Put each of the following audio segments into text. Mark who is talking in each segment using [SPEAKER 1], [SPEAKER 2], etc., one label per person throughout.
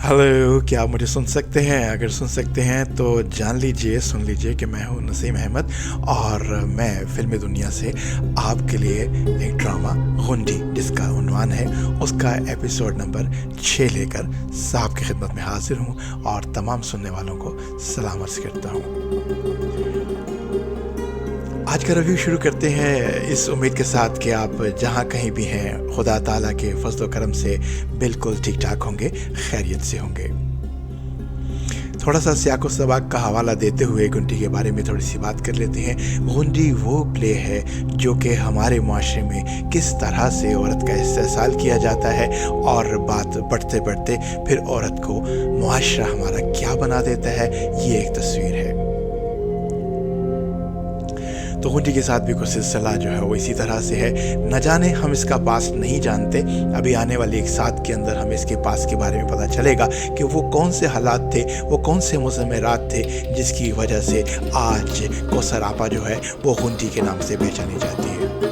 [SPEAKER 1] Hello, क्या आप मुझे सुन सकते हैं? अगर सुन सकते हैं तो जान लीजिए, सुन लीजिए कि मैं हूं नसीम अहमद और मैं फ़िल्मी दुनिया से आपके लिए एक ड्रामा गुंडी जिसका उन्वान है उसका एपिसोड नंबर 6 लेकर आपकी खिदमत में हाजिर हूं और तमाम सुनने वालों को सलाम अर्ज़ करता हूं। आज का रिव्यू शुरू करते हैं इस उम्मीद के साथ कि आप जहां कहीं भी हैं खुदा ताला के फज़्ल व करम से बिल्कुल ठीक ठाक होंगे, खैरियत से होंगे। थोड़ा सा सियाक़ो सबाक़ का हवाला देते हुए गुंडी के बारे में थोड़ी सी बात कर लेते हैं। गुंडी वो प्ले है जो कि हमारे माशरे में किस तरह से औरत का इस्तेहसाल किया जाता है और बात बढ़ते बढ़ते फिर औरत को मुआशरा हमारा क्या बना देता है, ये एक तस्वीर है। तो गुंडी के साथ भी कुछ सिलसिला जो है वो इसी तरह से है। न जाने हम इसका पास्ट नहीं जानते, अभी आने वाली एक साथ के अंदर हमें इसके पास्ट के बारे में पता चलेगा कि वो कौन से हालात थे, वो कौन से मुज़म्मिरात थे जिसकी वजह से आज कौसर आपा जो है वो गुंडी के नाम से पहचानी जाती है।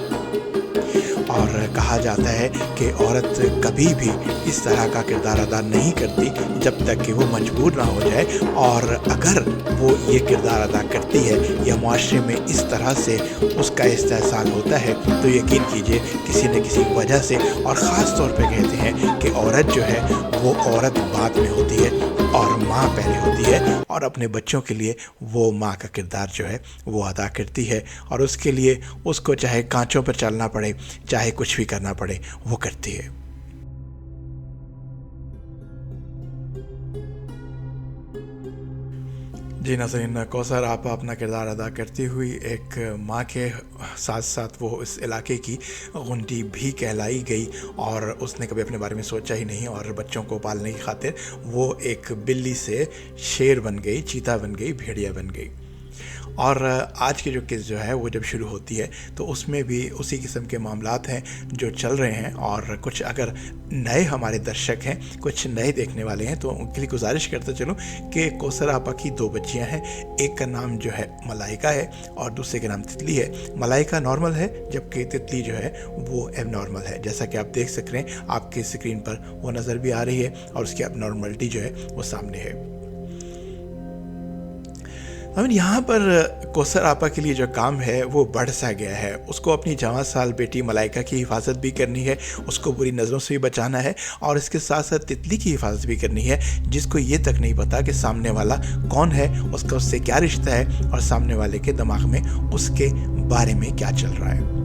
[SPEAKER 1] और कहा जाता है कि औरत कभी भी इस तरह का किरदार अदा नहीं करती जब तक कि वो मजबूर ना हो जाए, और अगर वो ये किरदार अदा करती है या माशरे में इस तरह से उसका इस्तेहसाल होता है तो यकीन कीजिए किसी न किसी वजह से, और ख़ास तौर पे कहते हैं कि औरत जो है वो औरत बाद में होती है और माँ पहले होती है, और अपने बच्चों के लिए वो माँ का किरदार जो है वो अदा करती है, और उसके लिए उसको चाहे कांचों पर चलना पड़े, चाहे कुछ भी करना पड़े, वो करती है। जी नाज़रीन, कौसर आपा अपना किरदार अदा करती हुई एक माँ के साथ साथ वो इस इलाके की गुंडी भी कहलाई गई, और उसने कभी अपने बारे में सोचा ही नहीं, और बच्चों को पालने की खातिर वो एक बिल्ली से शेर बन गई, चीता बन गई, भेड़िया बन गई। और आज की जो किस्त जो है वो जब शुरू होती है तो उसमें भी उसी किस्म के मामलात हैं जो चल रहे हैं, और कुछ अगर नए हमारे दर्शक हैं, कुछ नए देखने वाले हैं, तो उनके लिए गुजारिश करता चलूँ कि कौसर आपा की 2 बच्चियां हैं। एक का नाम जो है मलाइका है और दूसरे का नाम तितली है। मलाइका नॉर्मल है जबकि तितली जो है वो एबनॉर्मल है। जैसा कि आप देख सक रहे हैं, आपके स्क्रीन पर वो नज़र भी आ रही है और उसकी एबनॉर्मलिटी जो है वो सामने है। यहाँ पर कौसर आपा के लिए जो काम है वो बढ़ सा गया है। उसको अपनी 14 साल बेटी मलाइका की हिफाजत भी करनी है, उसको बुरी नज़रों से भी बचाना है, और इसके साथ साथ तितली की हिफाजत भी करनी है जिसको ये तक नहीं पता कि सामने वाला कौन है, उसका उससे क्या रिश्ता है, और सामने वाले के दिमाग में उसके बारे में क्या चल रहा है।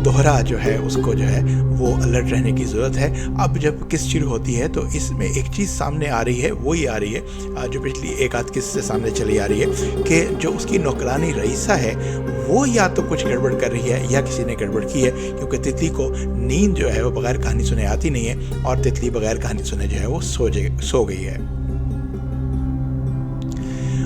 [SPEAKER 1] दोहरा जो है उसको जो है वो अलर्ट रहने की ज़रूरत है। अब जब किस्त शुरू होती है तो इसमें एक चीज़ सामने आ रही है, वो ये आ रही है जो पिछली एक आध किस्त से सामने चली आ रही है कि जो उसकी नौकरानी रईसा है वो या तो कुछ गड़बड़ कर रही है या किसी ने गड़बड़ की है, क्योंकि तितली को नींद जो है वो बगैर कहानी सुने आती नहीं है, और तितली बगैर कहानी सुने जो है वो सो गई है।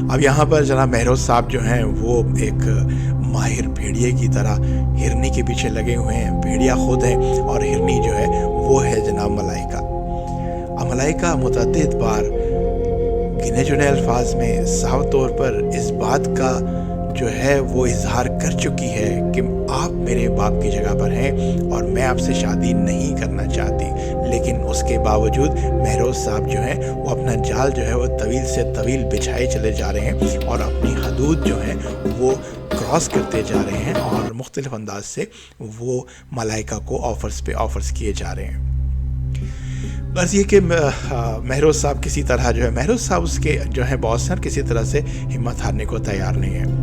[SPEAKER 1] अब यहाँ पर जनाब महरोज साहब जो हैं वो एक माहिर भेड़िए की तरह हिरनी के पीछे लगे हुए हैं। भेड़िया खुद है और हिरनी जो है वो है जनाब मलाइका। अब मलाइका मुतअद्दिद बार गिने चुने अल्फाज में साफ तौर पर इस बात का जो है वो इजहार कर चुकी है कि आप मेरे बाप की जगह पर हैं और मैं आपसे शादी नहीं करना चाहती, लेकिन उसके बावजूद महरोज साहब जो हैं वो अपना जाल जो है वो तवील से तवील बिछाए चले जा रहे हैं और अपनी हदूद जो है वो क्रॉस करते जा रहे हैं, और मुख्तलिफ अंदाज से वो मलाइका को ऑफ़र्स पे ऑफ़र्स किए जा रहे हैं। बस ये कि महरोज साहब किसी तरह जो है, महरोज साहब उसके जो है बॉस हैं, किसी तरह से हिम्मत हारने को तैयार नहीं है।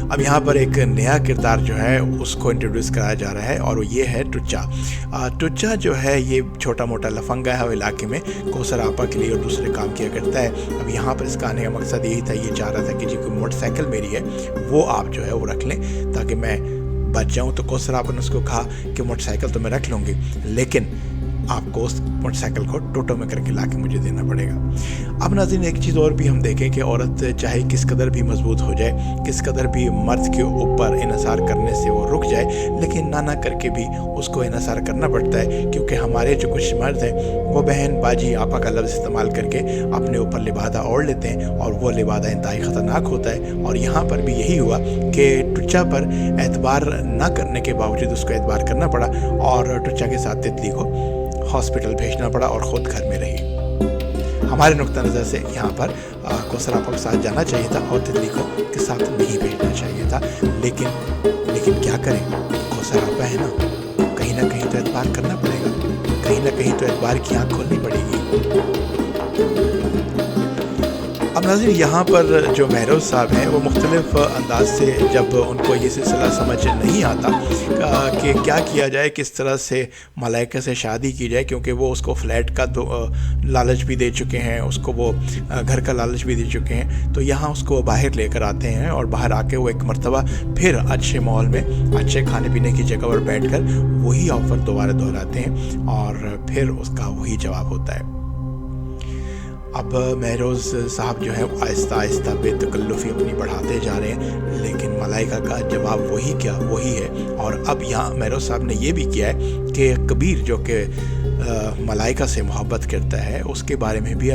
[SPEAKER 1] अब यहाँ पर एक नया किरदार जो है उसको इंट्रोड्यूस कराया जा रहा है, और वो ये है टुच्चा। टुच्चा जो है ये छोटा मोटा लफंगा है, वो इलाके में कौसर आपा के लिए और दूसरे काम किया करता है। अब यहाँ पर इसका आने का मकसद यही था, ये चाह रहा था कि जी कोई मोटरसाइकिल मेरी है वो आप जो है वो रख लें ताकि मैं बच जाऊँ। तो कौसर आपा ने उसको कहा कि मोटरसाइकिल तो मैं रख लूँगी, लेकिन आपको उस मोटरसाइकिल को टोटो में करके ला के मुझे देना पड़ेगा। अब नाज़रीन एक चीज़ और भी हम देखें कि औरत चाहे किस कदर भी मजबूत हो जाए, किस कदर भी मर्द के ऊपर इन्हिसार करने से वो रुक जाए, लेकिन ना करके भी उसको इन्हिसार करना पड़ता है, क्योंकि हमारे जो कुछ मर्द हैं वो बहन बाजी आपा का लफ्ज़ इस्तेमाल करके अपने ऊपर लिबादा ओढ़ लेते हैं, और वो लिबादा इंतहाई ख़तरनाक होता है। और यहाँ पर भी यही हुआ कि टुच्चा पर एतबार ना करने के बावजूद उसको एतबार करना पड़ा, और टुच्चा के साथ तितली को हॉस्पिटल भेजना पड़ा और ख़ुद घर में रही। हमारे नुक्ता नज़र से यहाँ पर कौसर आपा के साथ जाना चाहिए था और तितली को के साथ नहीं भेजना चाहिए था, लेकिन क्या करें, कौसर आपा है ना कहीं तो एतबार करना पड़ेगा, कहीं तो एतबार की आँख खोलनी पड़ेगी। अब नाज़रीन, यहाँ पर जो महरोज़ साहब हैं वो मुख्तलिफ़ अंदाज से जब उनको ये सिलसिला समझ नहीं आता कि क्या किया जाए, किस तरह से मलाइका से शादी की जाए, क्योंकि वो उसको फ्लैट का लालच भी दे चुके हैं, उसको वो घर का लालच भी दे चुके हैं। तो यहाँ उसको बाहर लेकर आते हैं और बाहर आके वो एक मर्तबा फिर अच्छे माहौल में अच्छे खाने पीने की जगह पर बैठकर वही ऑफ़र दोबारा दोहराते हैं और फिर उसका वही जवाब होता है। अब महरोज़ साहब जो है आहिस्ता आहिस्ता बेतकल्लुफ़ी अपनी बढ़ाते जा रहे हैं, लेकिन मलाइका का जवाब वही है। और अब यहाँ महरोज़ साहब ने ये भी किया है कि कबीर जो कि मलाइका से मोहब्बत करता है, उसके बारे में भी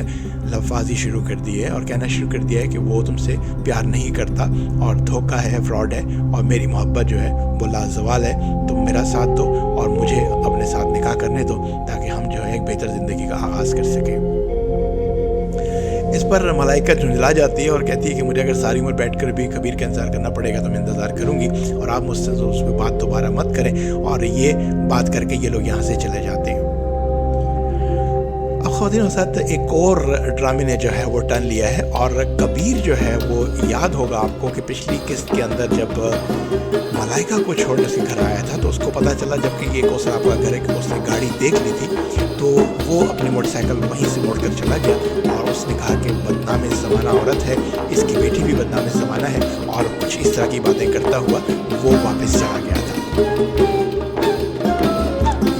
[SPEAKER 1] लफ्ज़ी शुरू कर दी है और कहना शुरू कर दिया है कि वो तुमसे प्यार नहीं करता और धोखा है, फ्रॉड है, और मेरी मोहब्बत जो है वो लाजवाल है। तुम मेरा साथ दो और मुझे अपने साथ निकाह करने दो ताकि हम जो है एक बेहतर ज़िंदगी का आगाज़ कर सकें। इस पर मलाइका झुंझला जाती है और कहती है कि मुझे अगर सारी उम्र बैठकर भी कबीर का इंतज़ार करना पड़ेगा तो मैं इंतज़ार करूंगी, और आप मुझसे उस पर बात दोबारा मत करें। और ये बात करके ये लोग यहाँ से चले जाते हैं। अब ख़वातीन के साथ एक और ड्रामे ने जो है वो टर्न लिया है, और कबीर जो है वो याद होगा आपको कि पिछली किस्त के अंदर जब मलाइका को छोड़ने से घर आया था तो उसको पता चला, जबकि ये कौसर आपका घर है, कि उसने गाड़ी देख ली थी, तो वो अपनी मोटरसाइकिल वहीं से मोड़कर चला गया और उसने कहा कि बदनाम ज़माना औरत है, इसकी बेटी भी बदनाम ज़माना है, और कुछ इस तरह की बातें करता हुआ वो वापस चला गया था।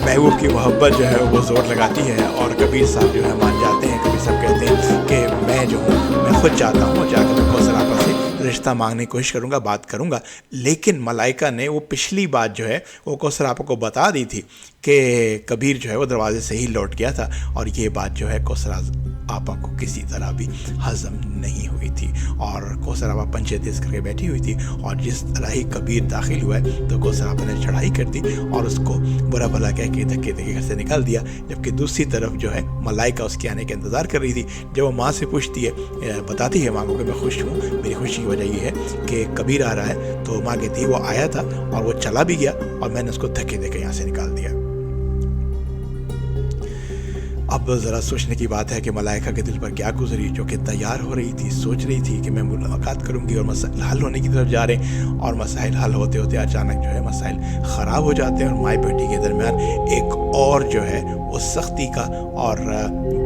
[SPEAKER 1] महबूब की मोहब्बत जो है वो ज़ोर लगाती है और कबीर साहब जो है मान जाते हैं। कबीर साहब कहते हैं कि मैं जो हूँ मैं खुद चाहता हूँ जाकर मैं कौसर आपा से रिश्ता मांगने की कोशिश करूँगा, बात करूँगा। लेकिन मलाइका ने वो पिछली बात जो है वो कौसर आपा को बता दी थी कि कबीर जो है वो दरवाजे से ही लौट गया था, और ये बात जो है कौसर आपा को किसी तरह भी हज़म नहीं हुई थी और कौसर आपा पंचे तेज करके बैठी हुई थी। और जिस तरह ही कबीर दाखिल हुआ है तो कौसर आपा ने चढ़ाई कर दी और उसको बुरा भला कह के धक्के धक्के घर से निकाल दिया। जबकि दूसरी तरफ जो है मलाइका उसके आने का इंतज़ार कर रही थी। जब वो माँ से पूछती है, बताती है माँ को कि मैं खुश हूँ, मेरी खुशी की वजह ये है कि कबीर आ रहा है, तो माँ कहती है वो आया था और वो चला भी गया और मैंने उसको धक्के देकर यहाँ से निकाल दिया। अब ज़रा सोचने की बात है कि मलाइका के दिल पर क्या गुजरी, जो कि तैयार हो रही थी, सोच रही थी कि मैं मुलाकात करूंगी और मसाइल हल होने की तरफ जा रहे हैं, और मसाइल हल होते होते अचानक जो है मसाइल ख़राब हो जाते हैं और माँ बेटी के दरमियान एक और जो है वो सख्ती का और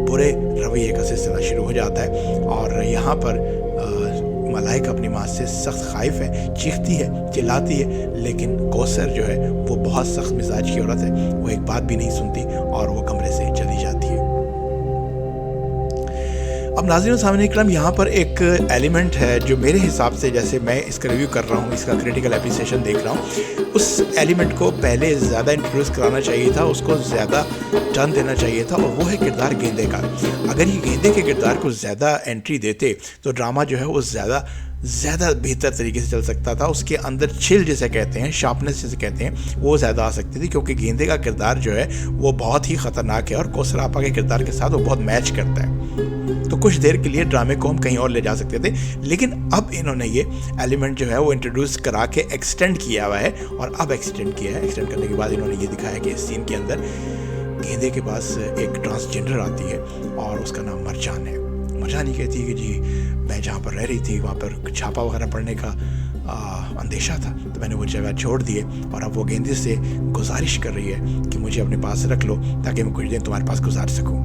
[SPEAKER 1] बुरे रवैये का सिलसिला शुरू हो जाता है। और यहाँ पर मलाइका अपनी माँ से सख्त खाइफ है, चीखती है, चिल्लाती है, लेकिन कौसर जो है वो बहुत सख्त मिजाज की औरत है, वो एक बात भी नहीं सुनती और वो कमरे से चली जाती है। अब नाज़रीन सामने इकराम, यहाँ पर एक एलिमेंट है जो मेरे हिसाब से, जैसे मैं इसका रिव्यू कर रहा हूँ, इसका क्रिटिकल एप्रिसिएशन देख रहा हूँ, उस एलिमेंट को पहले ज़्यादा इंट्रोड्यूस कराना चाहिए था, उसको ज़्यादा टर्न देना चाहिए था, और वो है किरदार गेंदे का। अगर ये गेंदे के किरदार को ज़्यादा एंट्री देते तो ड्रामा जो है वो ज़्यादा बेहतर तरीके से चल सकता था। उसके अंदर छिल जिसे कहते हैं, शार्पनेस जिसे कहते हैं, वो ज़्यादा आ सकती थी, क्योंकि गेंदे का किरदार जो है वो बहुत ही ख़तरनाक है और कौसर आपा के किरदार के साथ वो बहुत मैच करता है। तो कुछ देर के लिए ड्रामे को हम कहीं और ले जा सकते थे, लेकिन अब इन्होंने ये एलिमेंट जो है वो इंट्रोड्यूस करा के एक्सटेंड किया हुआ है, और अब एक्सटेंड किया है। एक्सटेंड करने के बाद इन्होंने ये दिखाया कि इस सीन के अंदर गेंदे के पास एक ट्रांसजेंडर आती है और उसका नाम मरजान है। मरजान ये कहती है कि जी मैं जहाँ पर रह रही थी वहाँ पर छापा वगैरह पड़ने का अंदेशा था, तो मैंने वो जगह छोड़ दी है, और अब वो गेंदे से गुजारिश कर रही है कि मुझे अपने पास रख लो ताकि मैं कुछ दिन तुम्हारे पास गुजार सकूँ।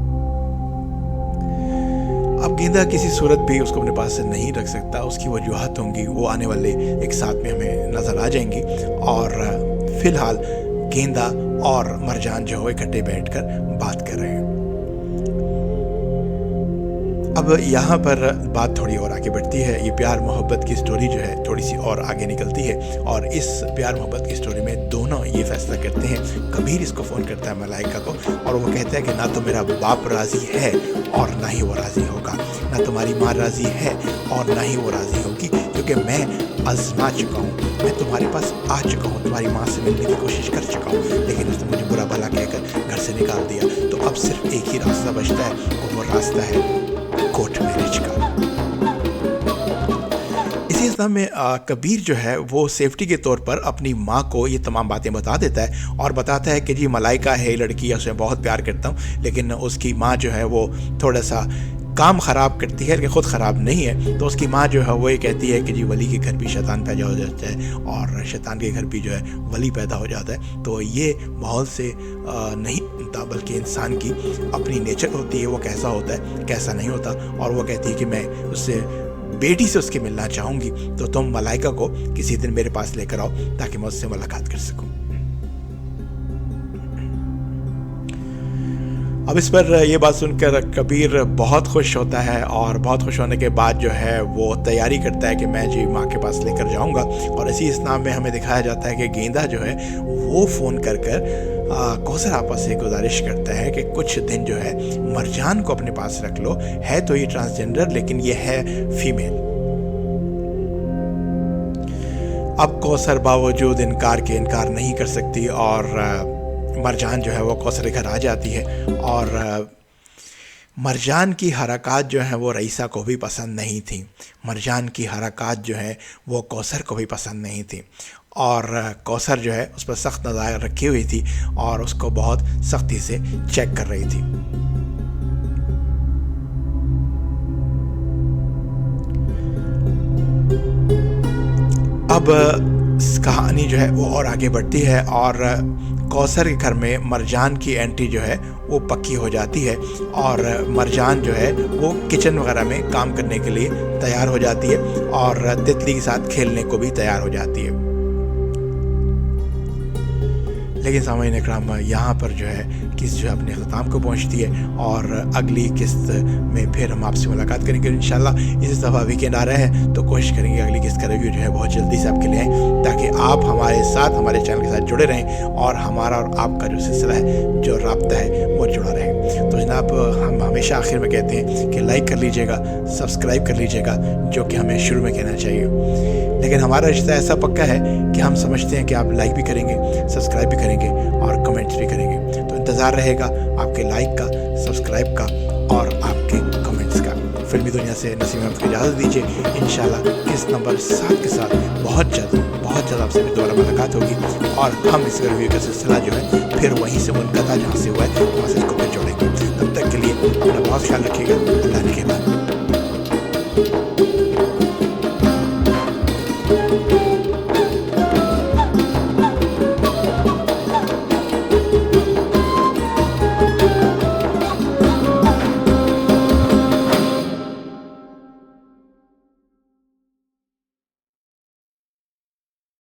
[SPEAKER 1] अब गेंदा किसी सूरत भी उसको अपने पास से नहीं रख सकता, उसकी वजूहत होंगी, वो आने वाले एक साथ में हमें नज़र आ जाएंगी। और फिलहाल गेंदा और मरजान जो है इकट्ठे बैठकर बात कर रहे हैं। अब यहाँ पर बात थोड़ी और आगे बढ़ती है। ये प्यार मोहब्बत की स्टोरी जो है थोड़ी सी और आगे निकलती है, और इस प्यार मोहब्बत की स्टोरी में दोनों ये फैसला करते हैं। कबीर इसको फ़ोन करता है मलाइका को, और वो कहता है कि ना तो मेरा बाप राज़ी है और ना ही वो राज़ी होगा, ना तुम्हारी माँ राज़ी है और ना ही वो राज़ी होगी, क्योंकि मैं आजमा चुका हूँ, मैं तुम्हारे पास आ चुका हूँ, तुम्हारी माँ से मिलने की कोशिश कर चुका हूँ, लेकिन उसने मुझे बुरा भला कहकर घर से निकाल दिया। तो अब सिर्फ एक ही रास्ता बचता है और वो रास्ता है कोर्ट मैरिज का। इसी अवस्था में कबीर जो है वो सेफ्टी के तौर पर अपनी माँ को ये तमाम बातें बता देता है और बताता है कि जी मलाइका है लड़की, या उसमें बहुत प्यार करता हूँ, लेकिन उसकी माँ जो है वो थोड़ा सा काम ख़राब करती है, लेकिन ख़ुद ख़राब नहीं है। तो उसकी माँ जो है वो ये कहती है कि जी वली के घर भी शैतान पैदा हो जाता है और शैतान के घर भी जो है वली पैदा हो जाता है। तो ये माहौल से नहीं बनता, बल्कि इंसान की अपनी नेचर होती है, वो कैसा होता है कैसा नहीं होता। और वो कहती है कि मैं उससे बेटी से उसके मिलना चाहूँगी, तो तुम मलाइका को किसी दिन मेरे पास लेकर आओ ताकि मैं उससे मुलाकात कर सकूँ। अब इस पर ये बात सुनकर कबीर बहुत खुश होता है और बहुत खुश होने के बाद जो है वो तैयारी करता है कि मैं जी माँ के पास लेकर जाऊंगा। और इसी स्नाम में हमें दिखाया जाता है कि गेंदा जो है वो फ़ोन कर कौसर आपा से गुजारिश करता है कि कुछ दिन जो है मरजान को अपने पास रख लो। है तो ये ट्रांसजेंडर, लेकिन ये है फीमेल। अब कौसर बावजूद इनकार के इनकार नहीं कर सकती और मरजान जो है वो कौसर के घर आ जाती है। और मरजान की हरकत जो है वो रईसा को भी पसंद नहीं थी। मरजान की हरकत जो है वो कौसर को भी पसंद नहीं थी और कौसर जो है उस पर सख्त नज़र रखी हुई थी और उसको बहुत सख्ती से चेक कर रही थी। अब कहानी जो है वो और आगे बढ़ती है और कौसर के घर में मरजान की एंट्री जो है वो पक्की हो जाती है और मरजान जो है वो किचन वगैरह में काम करने के लिए तैयार हो जाती है और तितली के साथ खेलने को भी तैयार हो जाती है। लेकिन सामईन इकराम यहाँ पर जो है किस्त जो है अपने ख़त्म को पहुँचती है और अगली किस्त में फिर हम आपसे मुलाकात करेंगे इंशाल्लाह। इस दफ़ा वीकेंड आ रहा है तो कोशिश करेंगे अगली किस्त का रिव्यू जो है बहुत जल्दी से आपके लिए आए, ताकि आप हमारे साथ हमारे चैनल के साथ जुड़े रहें और हमारा और आपका जो सिलसिला है, जो राब्ता है, वो जुड़ा रहे। तो जनाब हम हमेशा आखिर में कहते हैं कि लाइक कर लीजिएगा, सब्सक्राइब कर लीजिएगा, जो कि हमें शुरू में कहना चाहिए। लेकिन हमारा रिश्ता ऐसा पक्का है कि हम समझते हैं कि आप लाइक भी करेंगे, सब्सक्राइब भी करेंगे और कमेंट्स भी करेंगे। तो इंतज़ार रहेगा आपके लाइक का, सब्सक्राइब का और आपके कमेंट्स का। फिल्मी दुनिया से नसीम अहमद को इजाज़त दीजिए। इंशाल्लाह किस्त नंबर 7 के साथ बहुत जल्द आपसे दोबारा मुलाकात होगी और हम इस रिव्यू का सिलसिला जो है फिर वहीं से मुनक़ता जहाँ से हुआ है वहाँ से इसको फिर जोड़ेंगे। तब तक के लिए अपना बहुत ख्याल रखिएगा। अल्लाह ने